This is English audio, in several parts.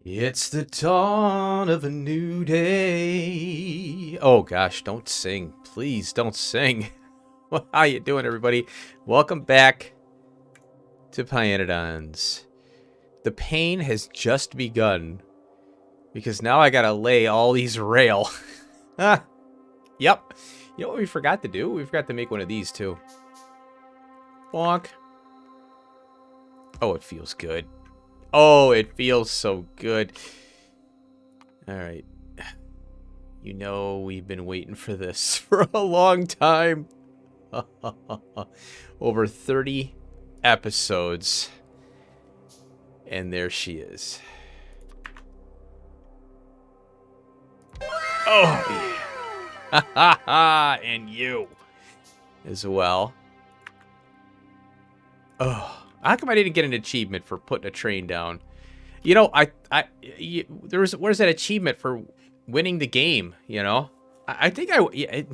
It's the dawn of a new day. Oh gosh, don't sing. Please don't sing. How you doing, everybody? Welcome back to pYanodons. The pain has just begun because now I gotta lay all these rail. Ah, yep. You know what we forgot to do? We forgot to make one of these too. Bonk. Oh, it feels good. Oh, it feels so good. Alright. You know we've been waiting for this for a long time. Over 30 episodes. And there she is. Oh, yeah. And you as well. Oh, how come I didn't get an achievement for putting a train down? You know, where's that achievement for winning the game? You know, I think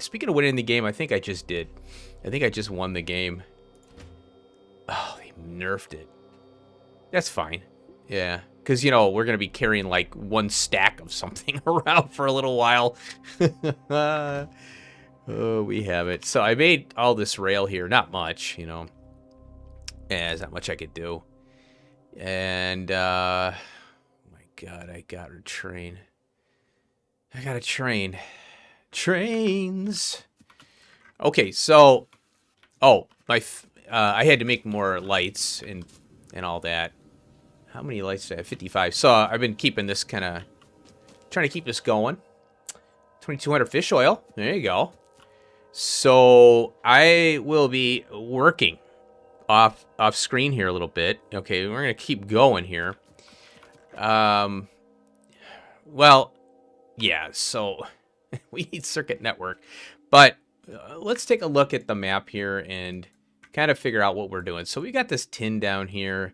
speaking of winning the game, I think I just did. I think I just won the game. Oh, they nerfed it. That's fine. Yeah, because you know we're gonna be carrying like one stack of something around for a little while. Oh, we have it. So I made all this rail here. Not much, you know. Yeah, there's not much I could do. And, oh my God, I got a train. I got a train. Trains. Okay, so, oh, I had to make more lights and all that. How many lights do I have? 55. So I've been keeping this kind of, trying to keep this going. 2,200 fish oil. There you go. So I will be working off screen here a little bit. Okay, we're gonna keep going here. Well, yeah, so we need circuit network, but let's take a look at the map here and kind of figure out what we're doing. So we got this tin down here.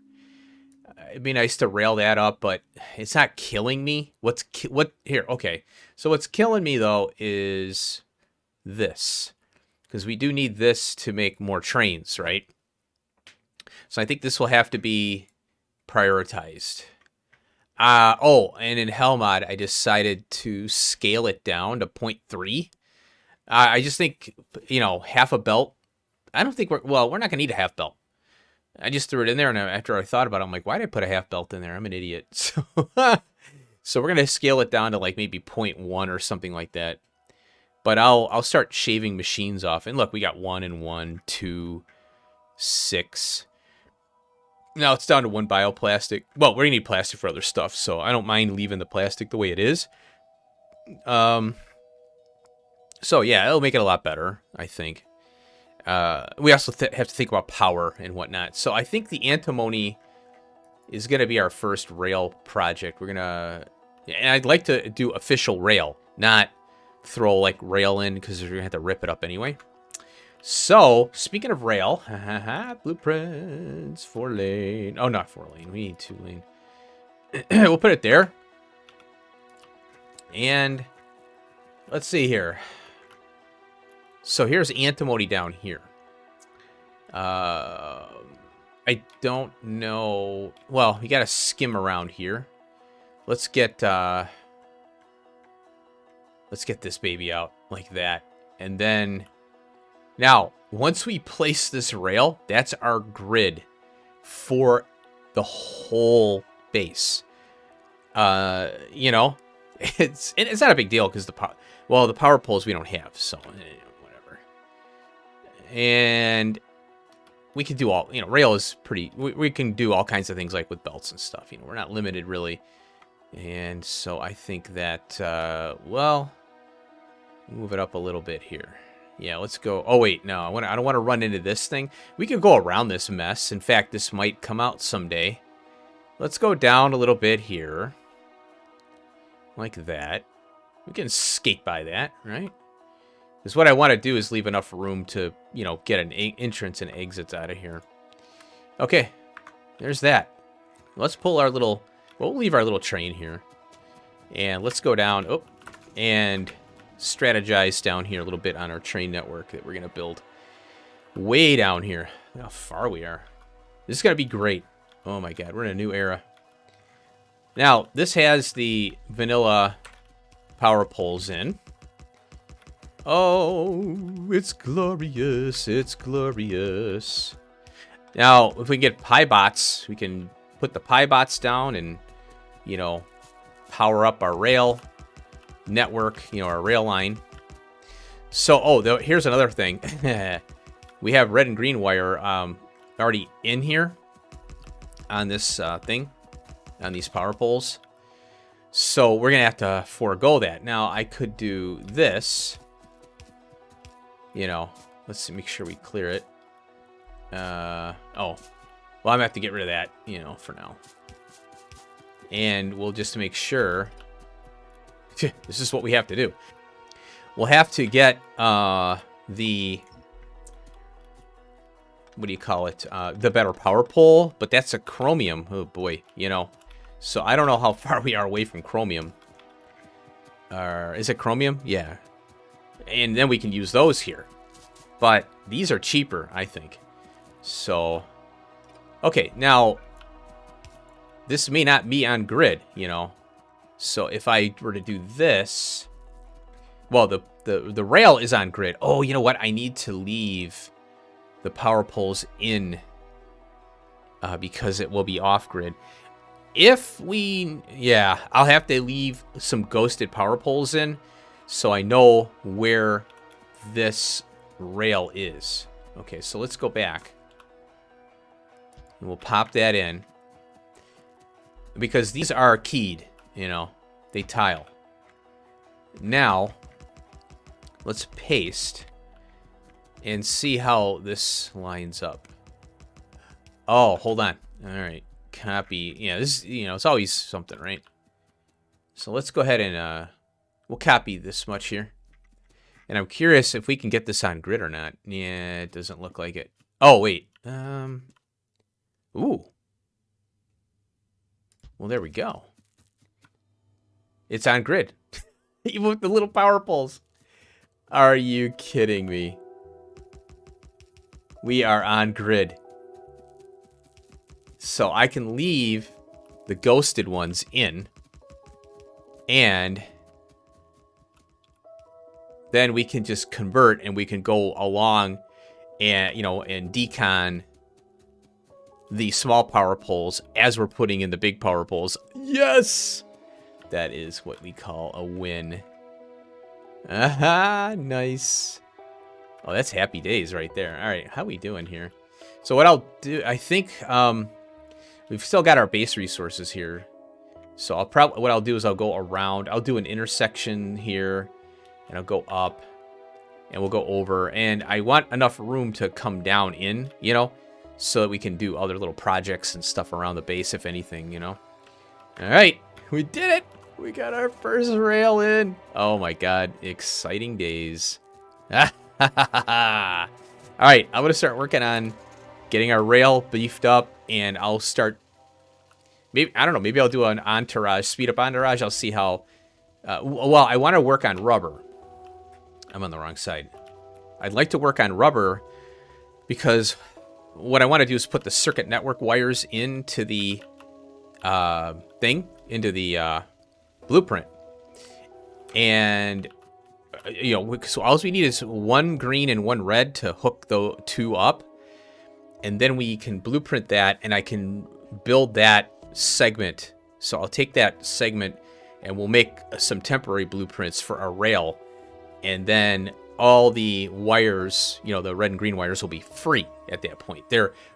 It'd be nice to rail that up, but it's not killing me. What here? Okay, so what's killing me though is this, because we do need this to make more trains, right? So I think this will have to be prioritized. Oh, and in Hellmod, I decided to scale it down to 0.3. I just think, you know, half a belt. I don't think we're not going to need a half belt. I just threw it in there, and after I thought about it, I'm like, why did I put a half belt in there? I'm an idiot. So, so we're going to scale it down to like maybe 0.1 or something like that. But I'll start shaving machines off. And look, we got 1 and 1, 2, 6. Now it's down to 1 bioplastic. Well, we're gonna need plastic for other stuff, so I don't mind leaving the plastic the way it is. So yeah, it'll make it a lot better, I think. We also have to think about power and whatnot. So I think the antimony is gonna be our first rail project. We're gonna, and I'd like to do official rail, not throw like rail in because we're gonna have to rip it up anyway. So, speaking of rail, blueprints, 4-lane. Oh, not 4-lane. We need 2-lane. We'll put it there. And let's see here. So here's antimony down here. I don't know. Well, you gotta skim around here. Let's get this baby out like that, and then. Now, once we place this rail, that's our grid for the whole base. You know, it's not a big deal because the power poles we don't have, so whatever. And we can do all, you know, rail is pretty. We can do all kinds of things like with belts and stuff. You know, we're not limited really. And so I think that well, move it up a little bit here. Yeah, let's go. Oh, wait, no. I don't want to run into this thing. We could go around this mess. In fact, this might come out someday. Let's go down a little bit here. Like that. We can skate by that, right? Because what I want to do is leave enough room to, you know, get an entrance and exits out of here. Okay, there's that. Let's pull our little... We'll leave our little train here. And let's go down. Oh, and... strategize down here a little bit on our train network that we're going to build way down here. Look how far we are. This is going to be great. Oh my God, we're in a new era. Now, this has the vanilla power poles in. Oh, it's glorious. It's glorious. Now, if we get PyBots, we can put the PyBots down and, you know, power up our rail network, you know, our rail line. So, oh, here's another thing. We have red and green wire already in here on this thing, on these power poles. So we're going to have to forego that. Now, I could do this. You know, let's make sure we clear it. Oh, well, I'm going to have to get rid of that, you know, for now. And we'll just make sure. This is what we have to do. We'll have to get the, what do you call it? The better power pole, but that's a chromium. Oh boy, you know. So I don't know how far we are away from chromium. Is it chromium? Yeah. And then we can use those here. But these are cheaper, I think. So, okay, now this may not be on grid, you know. So if I were to do this, well, the rail is on grid. Oh, you know what? I need to leave the power poles in because it will be off grid. If we, yeah, I'll have to leave some ghosted power poles in so I know where this rail is. Okay, so let's go back. And we'll pop that in. Because these are keyed, you know, they tile. Now, let's paste and see how this lines up. Oh, hold on. All right. Copy. Yeah, this, you know, it's always something, right? So let's go ahead and we'll copy this much here. And I'm curious if we can get this on grid or not. Yeah, it doesn't look like it. Oh, wait. Ooh. Well, there we go. It's on grid. Even with the little power poles. Are you kidding me? We are on grid. So I can leave the ghosted ones in. And then we can just convert and we can go along and, you know, and decon the small power poles as we're putting in the big power poles. Yes! That is what we call a win. Aha, nice. Oh, that's happy days right there. All right, how we doing here? So what I'll do, I think we've still got our base resources here. So what I'll do is I'll go around. I'll do an intersection here, and I'll go up, and we'll go over. And I want enough room to come down in, you know, so that we can do other little projects and stuff around the base, if anything, you know. All right, we did it. We got our first rail in. Oh my God, exciting days. All right, I'm gonna start working on getting our rail beefed up, and I'll start. Maybe, I don't know. Maybe I'll do an entourage, speed up entourage. I'll see how. Well, I want to work on rubber. I'm on the wrong side. I'd like to work on rubber because what I want to do is put the circuit network wires into the into the blueprint. And, you know, so all we need is one green and one red to hook the two up. And then we can blueprint that, and I can build that segment. So I'll take that segment and we'll make some temporary blueprints for our rail. And then all the wires, you know, the red and green wires will be free at that point.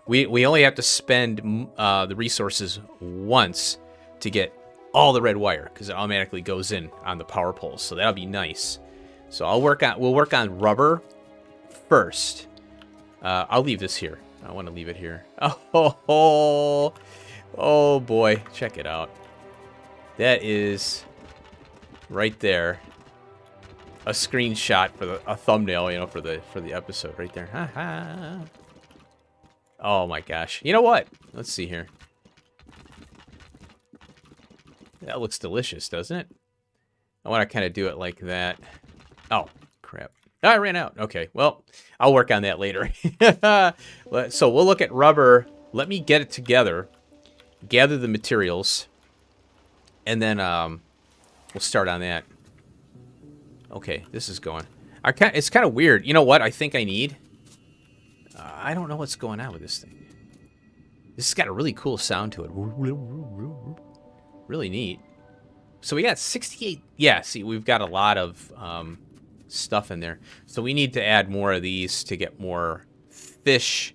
We only have to spend the resources once to get all the red wire because it automatically goes in on the power poles. So that'll be nice. So we'll work on rubber first. I'll leave this here. I want to leave it here. Oh boy, check it out. That is right there. A screenshot for a thumbnail, you know, for the episode right there. Ha ha. Oh my gosh. You know what? Let's see here. That looks delicious, doesn't it? I want to kind of do it like that. Oh, crap. Oh, I ran out. Okay, well, I'll work on that later. So we'll look at rubber. Let me get it together. Gather the materials. And then we'll start on that. Okay, this is going. It's kind of weird. You know what I think I need? I don't know what's going on with this thing. This has got a really cool sound to it. Really neat. So we got 68. Yeah, see, we've got a lot of stuff in there. So we need to add more of these to get more fish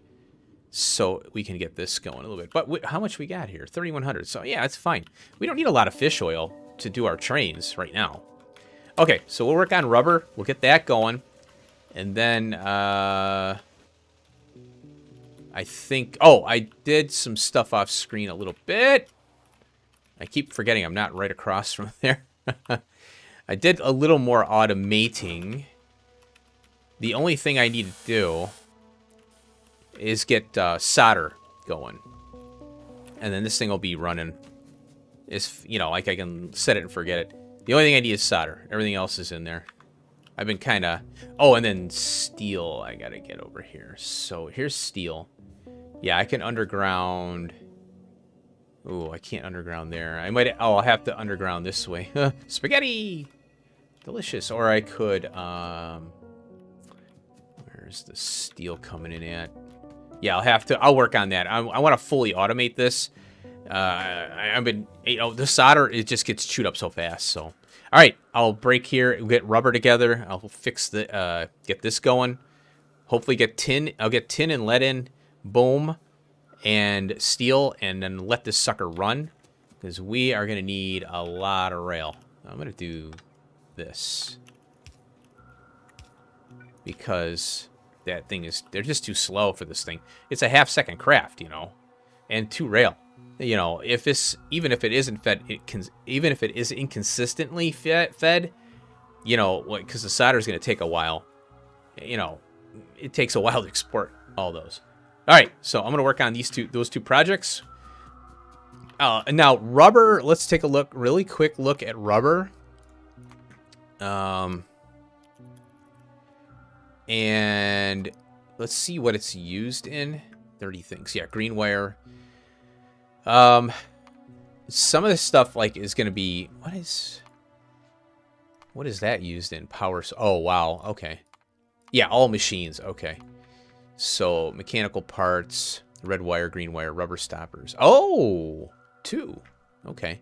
so we can get this going a little bit. But how much we got here? 3,100. So yeah, it's fine. We don't need a lot of fish oil to do our trains right now. Okay, so we'll work on rubber. We'll get that going. And then I think... Oh, I did some stuff off screen a little bit. I keep forgetting I'm not right across from there. I did a little more automating. The only thing I need to do is get solder going. And then this thing will be running. It's, you know, like I can set it and forget it. The only thing I need is solder. Everything else is in there. I've been kind of... Oh, and then steel I got to get over here. So here's steel. Yeah, I can underground... Ooh, I can't underground there. I might... Oh, I'll have to underground this way. Spaghetti! Delicious. Or I could... Where's the steel coming in at? Yeah, I'll work on that. I want to fully automate this. I've been... You know, the solder, it just gets chewed up so fast, so... All right, I'll break here. We'll get rubber together. I'll fix the... get this going. Hopefully get tin. I'll get tin and lead in. Boom. And steel, and then let this sucker run, because we are going to need a lot of rail. I'm going to do this because that thing is, they're just too slow for this thing. It's a half-second craft, you know, and 2 rail. You know, if it's, even if it isn't fed, even if it is inconsistently fed, you know, because the solder is going to take a while. You know, it takes a while to export all those. All right, so I'm going to work on those two projects. And now rubber, let's take a really quick look at rubber. And let's see what it's used in. 30 things. Yeah, green wire. Some of this stuff like is going to be, what is that used in? Power. Oh, wow. Okay. Yeah, all machines. Okay. So, mechanical parts, red wire, green wire, rubber stoppers. Oh, 2. Okay.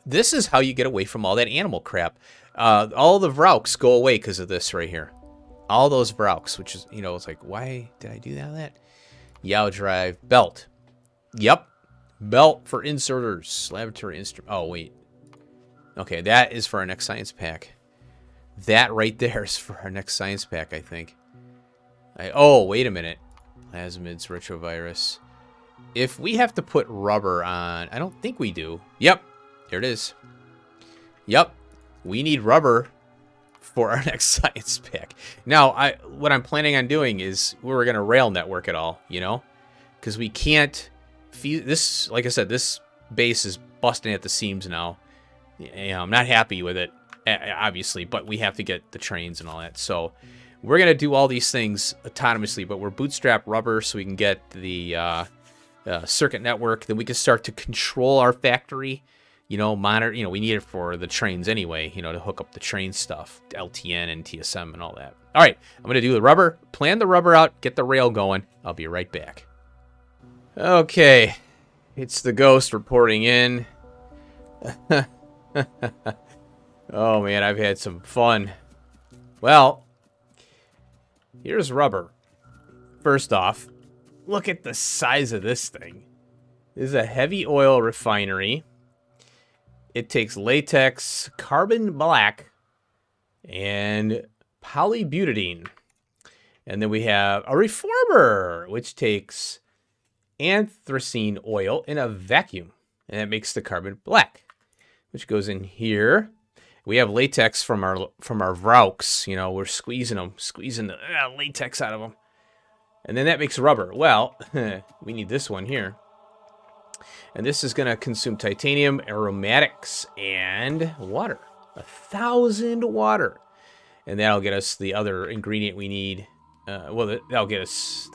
This is how you get away from all that animal crap. All the Vrauks go away because of this right here. All those Vrauks, which is, you know, it's like, why did I do that? Yow drive, belt. Yep. Belt for inserters, laboratory instrument. Oh, wait. Okay, that is for our next science pack. That right there is for our next science pack, I think. Oh, wait a minute. Plasmids, retrovirus. If we have to put rubber on... I don't think we do. Yep. There it is. Yep. We need rubber for our next science pack. Now, what I'm planning on doing is we're going to rail network it all, you know? Because we can't... This, like I said, this base is busting at the seams now. You know, I'm not happy with it, obviously, but we have to get the trains and all that. So... We're going to do all these things autonomously, but we're bootstrap rubber so we can get the circuit network. Then we can start to control our factory, you know, monitor. You know, we need it for the trains anyway, you know, to hook up the train stuff, LTN and TSM and all that. All right, I'm going to do the rubber, plan the rubber out, get the rail going. I'll be right back. Okay, it's the ghost reporting in. Oh, man, I've had some fun. Well... Here's rubber. First off, look at the size of this thing. This is a heavy oil refinery. It takes latex, carbon black, and polybutadiene. And then we have a reformer, which takes anthracene oil in a vacuum. And that makes the carbon black, which goes in here. We have latex from our Vrauks. You know, we're squeezing the latex out of them. And then that makes rubber. Well, we need this one here. And this is going to consume titanium, aromatics, and water. 1,000 water. And that'll get us the other ingredient we need. Well, that'll get us...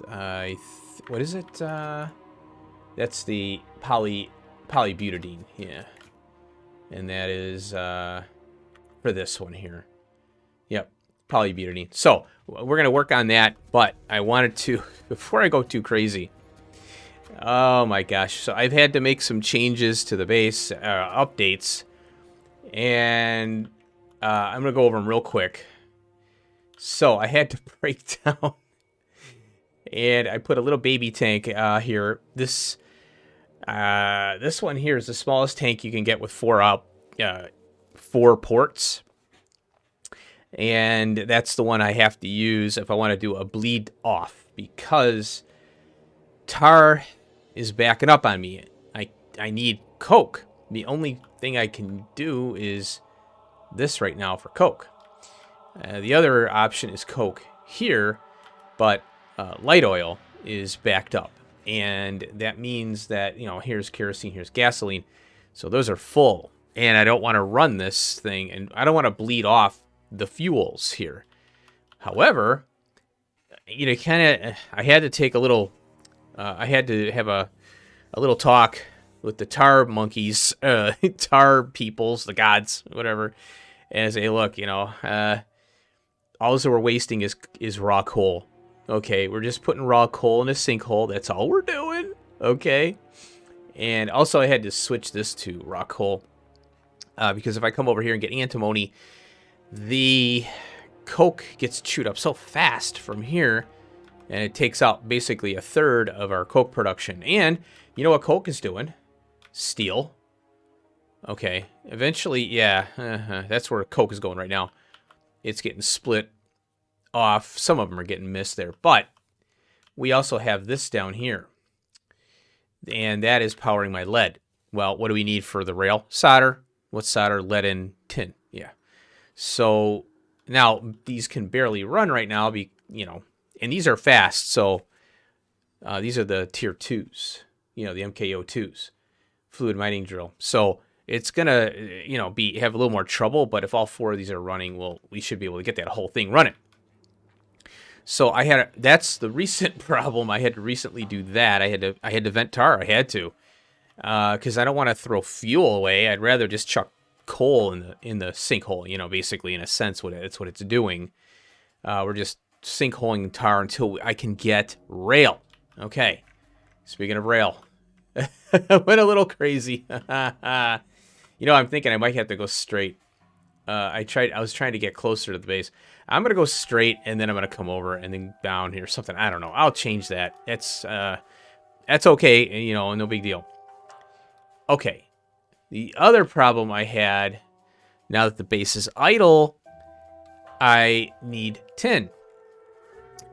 what is it? That's the polybutadiene. Yeah. And that is for this one here. Yep, polybutadiene. So we're going to work on that, but I wanted to, before I go too crazy, oh my gosh. So I've had to make some changes to the base, updates, and I'm going to go over them real quick. So I had to break down, and I put a little baby tank here. This one here is the smallest tank you can get with four ports. And that's the one I have to use if I want to do a bleed off, because tar is backing up on me. I need coke. The only thing I can do is this right now for coke. The other option is coke here, but light oil is backed up. And that means that, you know, here's kerosene, here's gasoline. So those are full. And I don't want to run this thing, and I don't want to bleed off the fuels here. However, you know, I had to take a little, I had to have a little talk with the tar monkeys, tar peoples, the gods, whatever, and say, look, you know, all that we're wasting is raw coal. Okay, we're just putting raw coal in a sinkhole. That's all we're doing. Okay, and also I had to switch this to raw coal because if I come over here and get antimony, the coke gets chewed up so fast from here, and it takes out basically a third of our coke production. And you know what coke is doing? Steel. Okay, eventually, yeah, that's where coke is going right now. It's getting split off. Some of them are getting missed there, but we also have this down here, and that is powering my lead. Well, what do we need for the rail? Solder. What's solder? Lead and tin. Yeah. So now these can barely run right now, you know, and these are fast. So these are the tier 2s, you know, the MKO2s, fluid mining drill. So it's gonna, you know, have a little more trouble. But if all four of these are running, well, we should be able to get that whole thing running. So that's the recent problem. I had to recently do that. I had to vent tar. I had to, because I don't want to throw fuel away. I'd rather just chuck coal in the sinkhole, you know, basically, in a sense, that's what it's doing. We're just sinkholing tar until I can get rail. Okay, speaking of rail, I went a little crazy. You know, I'm thinking I might have to go straight. I was trying to get closer to the base. I'm gonna go straight, and then I'm gonna come over and then down here, something. I don't know. I'll change that. That's okay. You know, no big deal. Okay. The other problem I had, now that the base is idle, I need tin.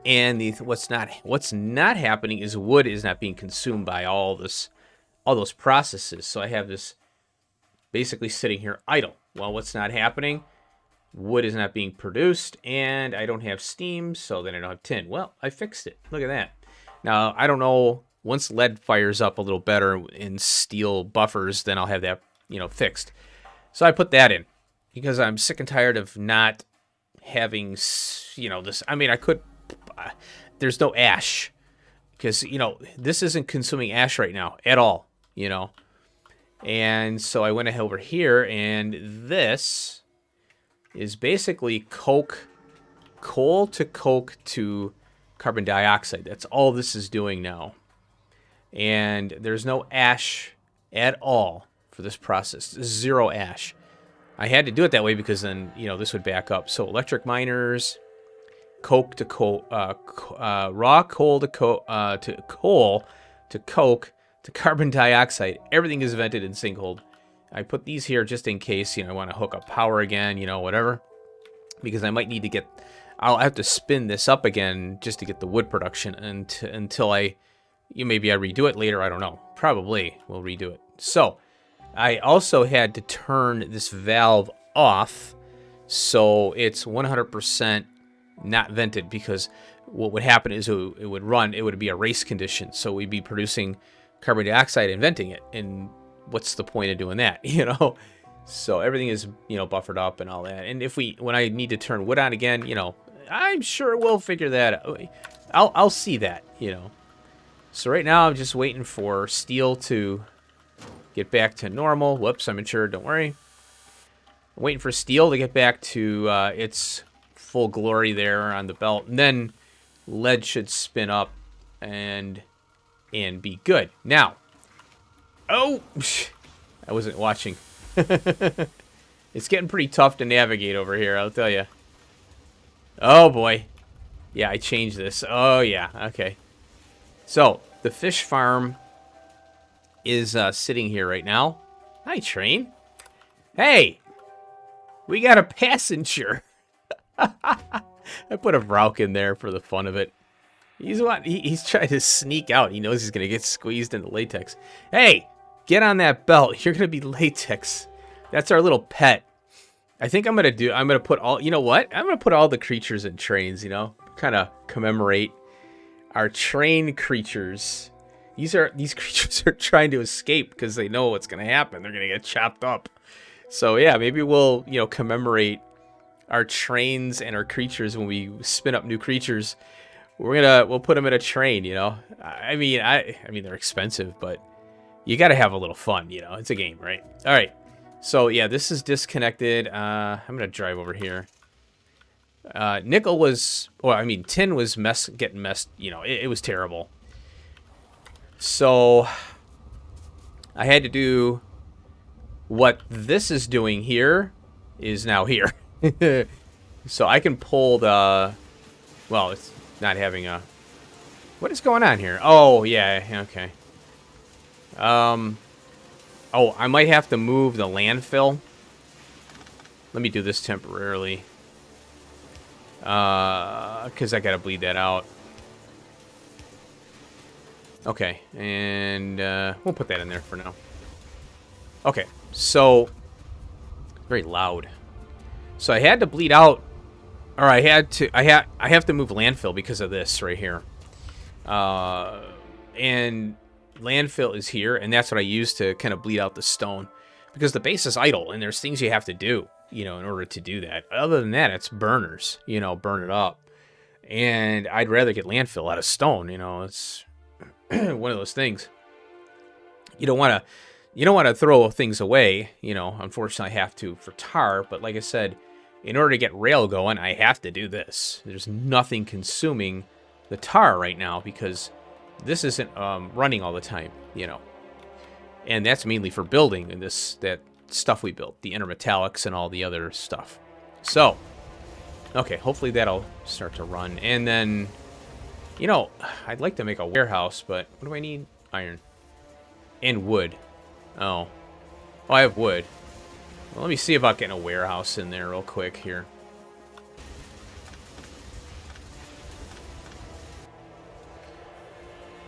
And what's not happening is wood is not being consumed by all those processes. So I have this basically sitting here idle. Well, what's not happening? Wood is not being produced, and I don't have steam, so then I don't have tin. Well, I fixed it. Look at that. Now, I don't know, once lead fires up a little better in steel buffers, then I'll have that, you know, fixed. So I put that in because I'm sick and tired of not having, you know, this. I mean, I could, there's no ash because, you know, this isn't consuming ash right now at all, you know. And so I went ahead over here, and this is basically coal to coke to carbon dioxide. That's all this is doing now. And there's no ash at all for this process. Zero ash. I had to do it that way because then, you know, this would back up. So electric miners, coke to coal, raw coal to coal to coke to carbon dioxide. Everything is vented in sinkhole. I put these here just in case, you know, I want to hook up power again, you know, whatever. Because I might need to I'll have to spin this up again just to get the wood production until maybe I redo it later. I don't know. Probably we'll redo it. So I also had to turn this valve off so it's 100% not vented, because what would happen is it would run. It would be a race condition. So we'd be producing carbon dioxide and venting it. And what's the point of doing that, you know? So everything is, you know, buffered up and all that. And when I need to turn wood on again, you know, I'm sure we'll figure that out. I'll see that, you know. So right now I'm just waiting for steel to get back to normal. Whoops, I'm insured, don't worry. I'm waiting for steel to get back to its full glory there on the belt. And then lead should spin up and be good. Now, oh, I wasn't watching. It's getting pretty tough to navigate over here, I'll tell you. Oh, boy. Yeah, I changed this. Oh, yeah. Okay. So, the fish farm is sitting here right now. Hi, train. Hey! We got a passenger. I put a Vrouk in there for the fun of it. He's trying to sneak out. He knows he's going to get squeezed into latex. Hey! Get on that belt. You're going to be latex. That's our little pet. I think I'm going to put all, you know what? I'm going to put all the creatures in trains, you know? Kind of commemorate our train creatures. These creatures are trying to escape because they know what's going to happen. They're going to get chopped up. So yeah, maybe we'll, you know, commemorate our trains and our creatures when we spin up new creatures. We'll put them in a train, you know? I mean, they're expensive, but you got to have a little fun, you know? It's a game, right? All right. So, yeah, this is disconnected. I'm going to drive over here. Nickel was... Well, I mean, tin was getting messed... You know, it was terrible. So, I had to do... What this is doing here is now here. So, I can pull the... Well, it's not having a... What is going on here? Oh, yeah, okay. Oh, I might have to move the landfill. Let me do this temporarily. Because I gotta bleed that out. Okay, and we'll put that in there for now. Okay, so... Very loud. So I had to bleed out... Or I have to move landfill because of this right here. And... landfill is here, and that's what I use to kind of bleed out the stone, because the base is idle and there's things you have to do, you know, in order to do that. Other than that, it's burners, you know, burn it up. And I'd rather get landfill out of stone, you know. It's one of those things. You don't want to throw things away, you know. Unfortunately, I have to for tar, but like I said, in order to get rail going, I have to do this. There's nothing consuming the tar right now because this isn't running all the time, you know. And that's mainly for building and that stuff we built, the intermetallics and all the other stuff. So, okay, hopefully that'll start to run. And then, you know, I'd like to make a warehouse, but what do I need? Iron. And wood. Oh, I have wood. Well, let me see about getting a warehouse in there real quick here.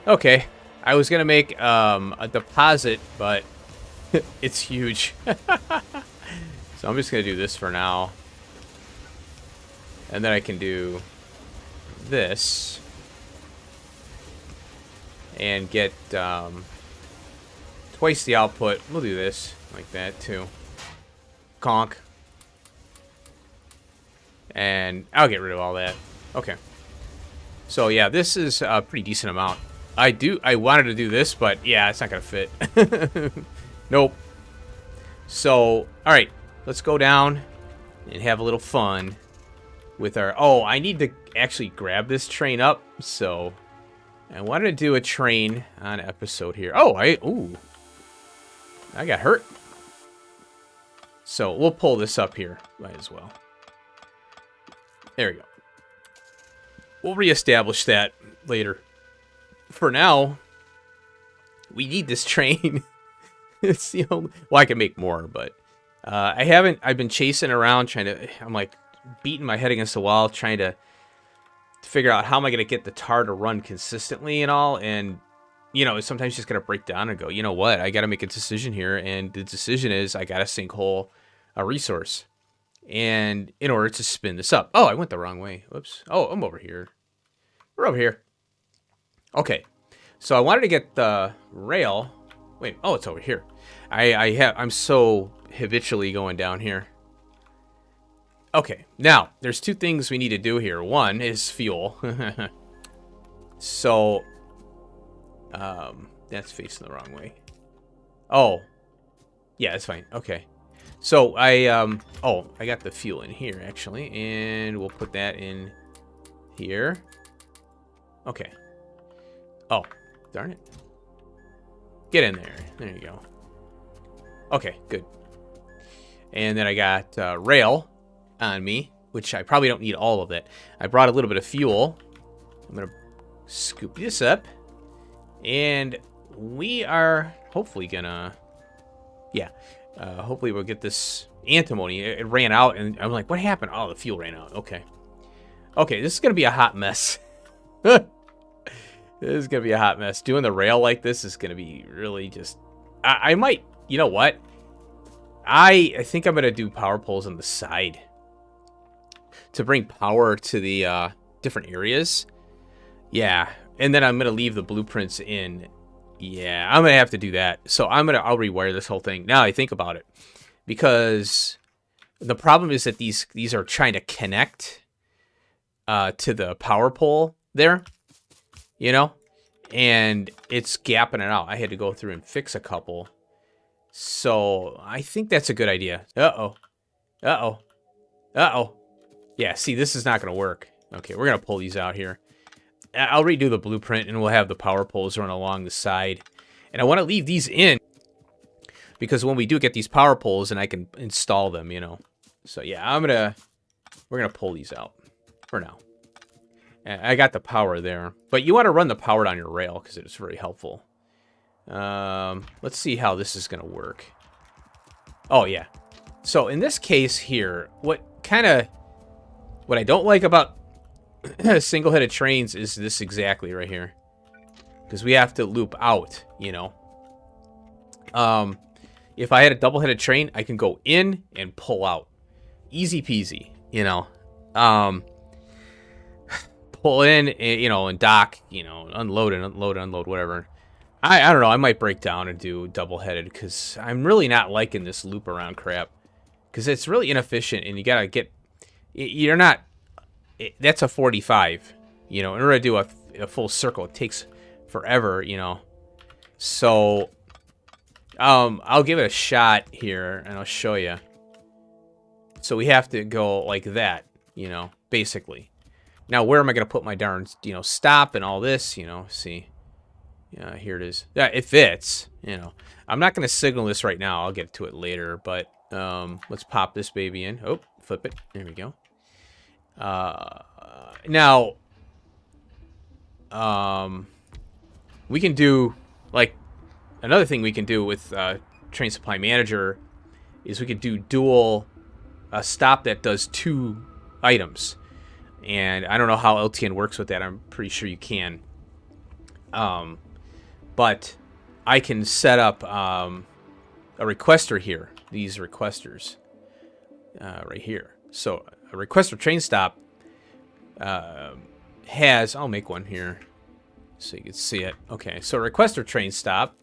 Okay, I was gonna make a deposit, but it's huge. So I'm just gonna do this for now. And then I can do this. And get twice the output. We'll do this, like that too. Conk. And I'll get rid of all that. Okay. So yeah, this is a pretty decent amount. I wanted to do this, but yeah, it's not gonna fit. Nope. So, alright, let's go down and have a little fun with our... Oh, I need to actually grab this train up, so I wanted to do a train on episode here. Oh, ooh. I got hurt. So, we'll pull this up here, might as well. There we go. We'll reestablish that later. For now, we need this train. It's, you know, well, I can make more, but I've been chasing around trying to, I'm like beating my head against the wall trying to figure out how am I going to get the tar to run consistently and all. And, you know, sometimes you just got to break down and go, you know what, I got to make a decision here. And the decision is I got to sinkhole a resource. And in order to spin this up. Oh, I went the wrong way. Whoops. Oh, I'm over here. We're over here. Okay. So I wanted to get the rail. Wait. Oh, it's over here. I'm so habitually going down here. Okay. Now, there's two things we need to do here. One is fuel. So, that's facing the wrong way. Oh. Yeah, that's fine. Okay. So I oh, I got the fuel in here actually, and we'll put that in here. Okay. Oh, darn it. Get in there. There you go. Okay, good. And then I got rail on me, which I probably don't need all of it. I brought a little bit of fuel. I'm gonna scoop this up, and we are hopefully gonna, yeah, hopefully we'll get this antimony. It ran out, and I'm like, what happened? Oh, the fuel ran out. Okay. Okay, this is gonna be a hot mess. This is gonna be a hot mess. Doing the rail like this is gonna be really just. I might, you know what? I think I'm gonna do power poles on the side to bring power to the different areas. Yeah, and then I'm gonna leave the blueprints in. Yeah, I'm gonna have to do that. So I'll rewire this whole thing. Now I think about it, because the problem is that these are trying to connect to the power pole there, you know, and it's gapping it out. I had to go through and fix a couple. So I think that's a good idea. Uh-oh. Uh-oh. Uh-oh. Yeah, see, this is not going to work. Okay, we're going to pull these out here. I'll redo the blueprint, and we'll have the power poles run along the side. And I want to leave these in, because when we do get these power poles, and I can install them, you know. So yeah, we're going to pull these out for now. I got the power there. But you want to run the power on your rail, because it's very helpful. Let's see how this is going to work. Oh, yeah. So in this case here, what I don't like about single-headed trains is this exactly right here. Because we have to loop out, you know. If I had a double-headed train, I can go in and pull out. Easy peasy, you know. Pull in, you know, and dock, you know, unload and unload, whatever. I don't know. I might break down and do double-headed, because I'm really not liking this loop around crap. Because it's really inefficient, and you gotta get. You're not. That's a 45. You know, in order to do a full circle, it takes forever. You know, so I'll give it a shot here, and I'll show you. So we have to go like that. You know, basically. Now, where am I gonna put my darn, you know, stop and all this? You know, see. Yeah, here it is. Yeah, it fits. You know, I'm not going to signal this right now. I'll get to it later. But let's pop this baby in. Oh, flip it. There we go. Now, we can do, like, another thing we can do with Train Supply Manager is we could do dual stop that does 2 items. And I don't know how LTN works with that. I'm pretty sure you can. But I can set up a requester here. These requesters right here. So a requester train stop has... I'll make one here so you can see it. Okay, so a requester train stop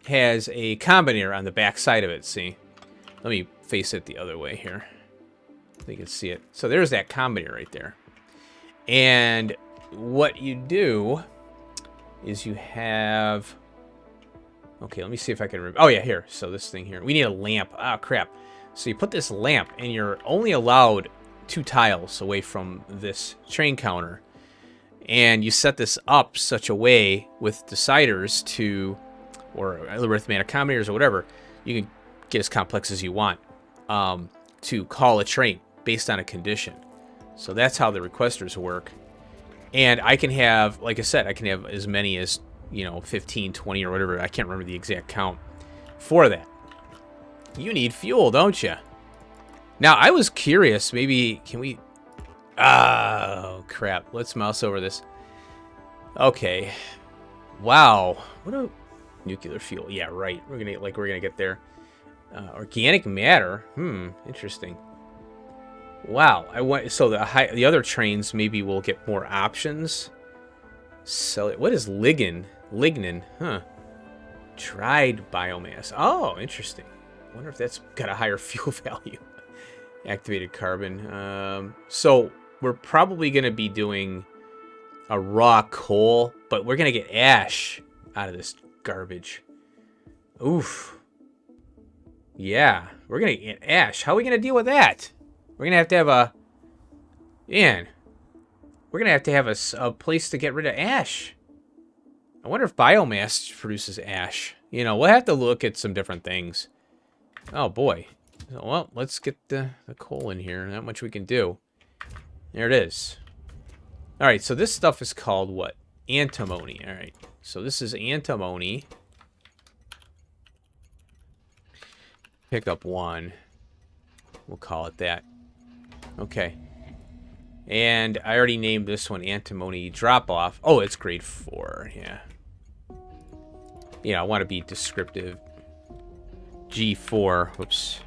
has a combinator on the back side of it, see? Let me face it the other way here so you can see it. So there's that combinator right there. And what you do is you have... Okay, let me see if I can... Oh, yeah, here. So this thing here. We need a lamp. Ah, crap. So you put this lamp, and you're only allowed 2 tiles away from this train counter. And you set this up such a way with deciders to... or arithmetic combinators or whatever. You can get as complex as you want to call a train based on a condition. So that's how the requesters work. And I can have, like I said, I can have as many as, you know, 15, 20 or whatever. I can't remember the exact count for that. You need fuel, don't you? Now, I was curious. Maybe, can we... Oh, crap. Let's mouse over this. Okay. Wow. What a... Nuclear fuel. Yeah, right. We're gonna get there. Organic matter. Interesting. Wow, so the other trains maybe will get more options. So what is lignin? Lignin, huh? Dried biomass. Oh, interesting. I wonder if that's got a higher fuel value. Activated carbon. So we're probably gonna be doing a raw coal, but we're gonna get ash out of this garbage. Oof. Yeah, we're gonna get ash. How are we gonna deal with that? We're gonna have to have a... Man, we're gonna have to have a place to get rid of ash. I wonder if biomass produces ash. You know, we'll have to look at some different things. Oh, boy. Well, let's get the coal in here. Not much we can do. There it is. All right, so this stuff is called what? Antimony. All right, so this is antimony. Pick up 1. We'll call it that. Okay. And I already named this one antimony drop-off. Oh, it's grade 4, yeah. Yeah, I want to be descriptive. G4. Whoops.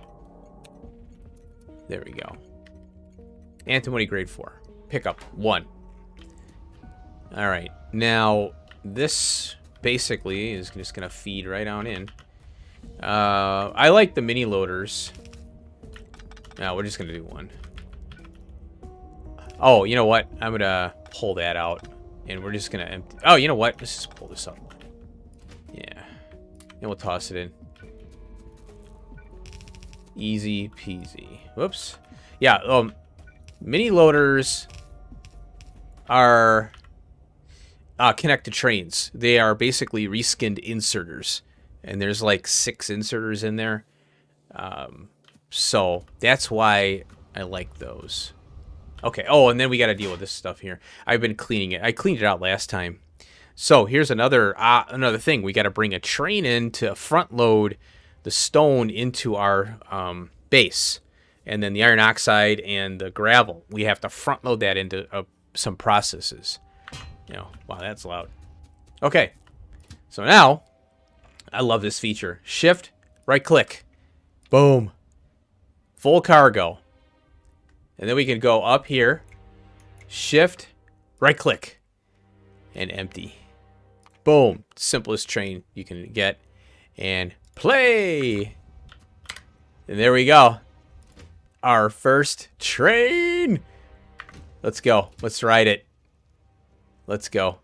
There we go. Antimony grade 4. Pick up 1. All right. Now, this basically is just going to feed right on in. I like the mini loaders. No, we're just going to do 1. Oh, you know what? I'm going to pull that out. And we're just going to empty... Oh, you know what? Let's just pull this up. Yeah. And we'll toss it in. Easy peasy. Whoops. Yeah, mini loaders are connect to trains. They are basically reskinned inserters. And there's like 6 inserters in there. So that's why I like those. Okay. Oh, and then we got to deal with this stuff here. I've been cleaning it. I cleaned it out last time. So here's another thing. We got to bring a train in to front load the stone into our base. And then the iron oxide and the gravel. We have to front load that into some processes. You know, wow, that's loud. Okay. So now, I love this feature. Shift, right click. Boom. Full cargo. And then we can go up here. Shift, right click. And empty. Boom. Simplest train you can get. And play. And there we go. Our first train. Let's go. Let's ride it. Let's go.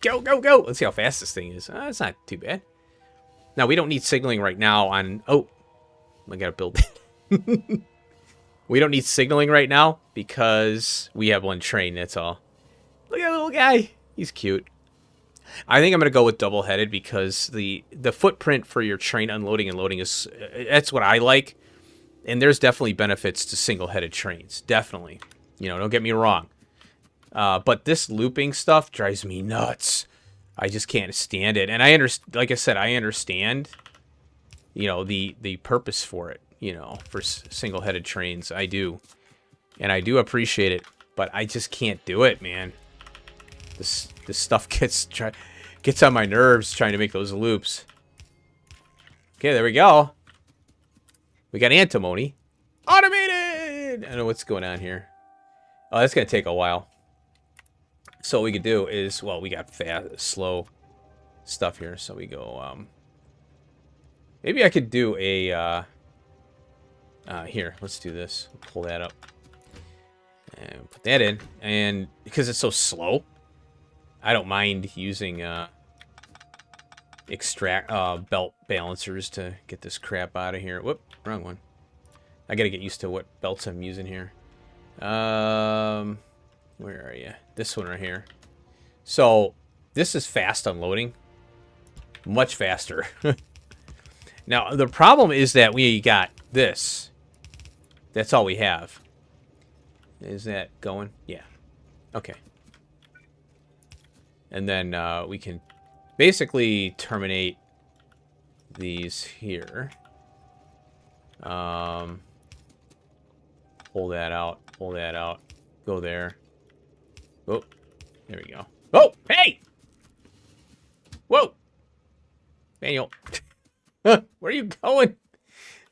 Go, go, go. Let's see how fast this thing is. It's not too bad. Now, we don't need signaling right now on... Oh, I gotta build it. We don't need signaling right now because we have 1 train, that's all. Look at that little guy. He's cute. I think I'm going to go with double-headed because the footprint for your train unloading and loading is... That's what I like. And there's definitely benefits to single-headed trains. Definitely. You know, don't get me wrong. But this looping stuff drives me nuts. I just can't stand it. And I understand, like I said, I understand, you know, the purpose for it, you know, for single-headed trains. I do. And I do appreciate it. But I just can't do it, man. This stuff gets on my nerves trying to make those loops. Okay, there we go. We got antimony. Automated! I don't know what's going on here. Oh, that's going to take a while. So what we could do is, well, we got slow stuff here. So we go, maybe I could do a, here, let's do this. Pull that up. And put that in. And because it's so slow, I don't mind using, belt balancers to get this crap out of here. Whoop, wrong one. I gotta get used to what belts I'm using here. Where are you? This one right here. So, this is fast unloading. Much faster. Now, the problem is that we got this. That's all we have. Is that going? Yeah. Okay. And then we can basically terminate these here. Pull that out. Pull that out. Go there. Oh, there we go. Oh, hey! Whoa! Manual. Where are you going?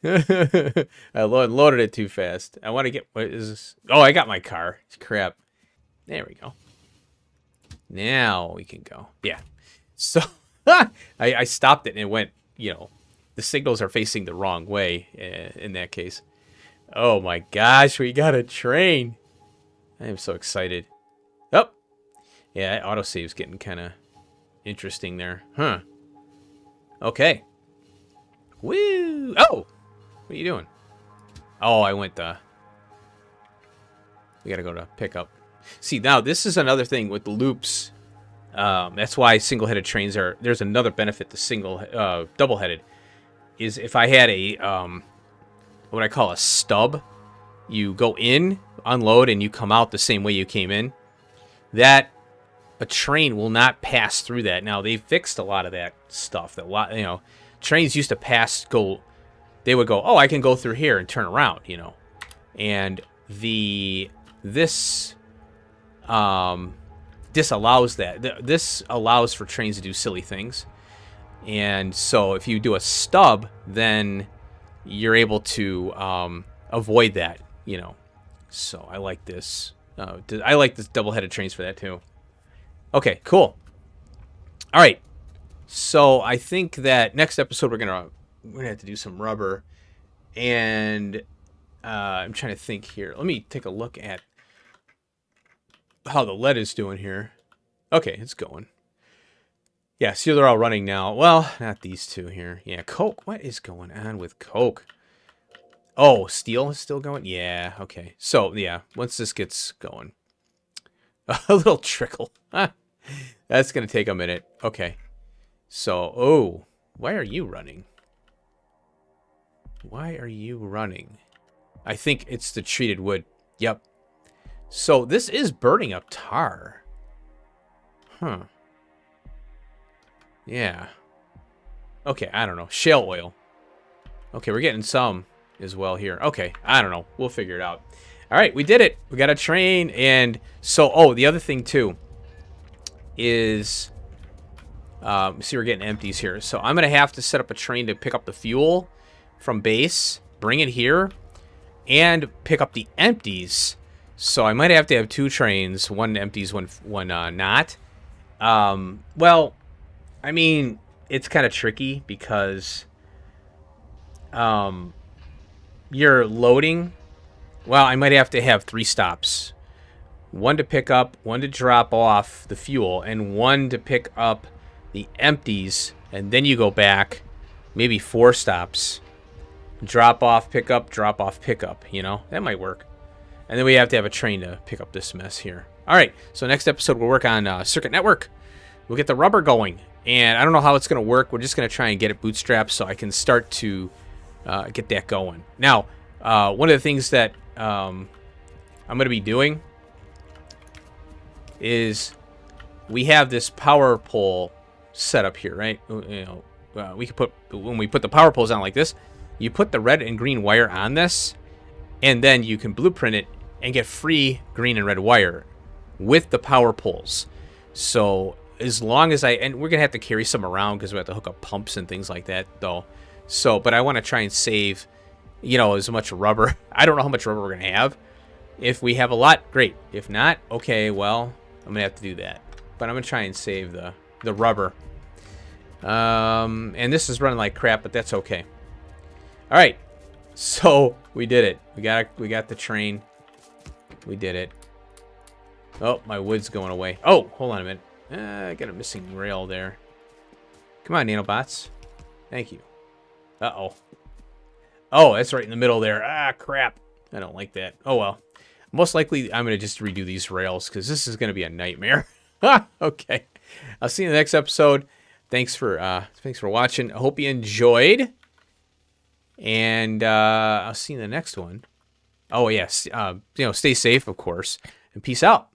I loaded it too fast. I want to get... What is this? Oh, I got my car. Crap. There we go. Now we can go. Yeah. So, I stopped it and it went, you know, the signals are facing the wrong way in that case. Oh my gosh, we got a train. I am so excited. Oh, yeah, autosave's getting kind of interesting there. Huh. Okay. Woo! Oh! What are you doing? Oh, I went the... We got to go to pickup. See, now this is another thing with the loops. That's why single-headed trains are... There's another benefit to double-headed. Is if I had a... what I call a stub. You go in, unload, and you come out the same way you came in. That... A train will not pass through that. Now, they fixed a lot of that stuff. Trains used to pass... They would go, oh, I can go through here and turn around, And this disallows that. This allows for trains to do silly things. And so if you do a stub, then you're able to avoid that, So I like this. I like this double-headed trains for that too. Okay, cool. All right. So I think that next episode we're gonna have to do some rubber, and I'm trying to think here. Let me take a look at how the lead is doing here. Okay, it's going. Yeah, see, they're all running now. Well, not these two here. Yeah, coke. What is going on with coke? Oh, steel is still going? Yeah, okay. So, yeah, once this gets going. A little trickle. That's going to take a minute. Okay. So, why are you running? Why are you running? I think it's the treated wood. Yep. So, this is burning up tar. Huh. Yeah. Okay, I don't know. Shale oil. Okay, we're getting some as well here. Okay, I don't know. We'll figure it out. All right, we did it. We got a train. And so, the other thing, too, is... see, we're getting empties here. So, I'm going to have to set up a train to pick up the fuel from base, bring it here, and pick up the empties. So, I might have to have two trains. One empties, one not. Well... I mean, it's kind of tricky because you're loading. Well, I might have to have 3 stops. One to pick up, one to drop off the fuel, and one to pick up the empties, and then you go back, maybe 4 stops. Drop off, pick up, drop off, pick up, That might work. And then we have to have a train to pick up this mess here. All right, so next episode we'll work on Circuit Network. We'll get the rubber going. And I don't know how it's going to work. We're just going to try and get it bootstrapped so I can start to get that going. Now, one of the things that I'm going to be doing is we have this power pole set up here, right? We could when we put the power poles on like this, you put the red and green wire on this, and then you can blueprint it and get free green and red wire with the power poles. So... as long as and we're going to have to carry some around because we have to hook up pumps and things like that, though. So, but I want to try and save, as much rubber. I don't know how much rubber we're going to have. If we have a lot, great. If not, okay, well, I'm going to have to do that. But I'm going to try and save the rubber. And this is running like crap, but that's okay. All right. So, we did it. We got the train. We did it. Oh, my wood's going away. Oh, hold on a minute. I got a missing rail there. Come on, nanobots. Thank you. Uh-oh. Oh, that's right in the middle there. Ah, crap. I don't like that. Oh, well. Most likely, I'm going to just redo these rails because this is going to be a nightmare. Okay. I'll see you in the next episode. Thanks for watching. I hope you enjoyed. And I'll see you in the next one. Oh, yes. Stay safe, of course. And peace out.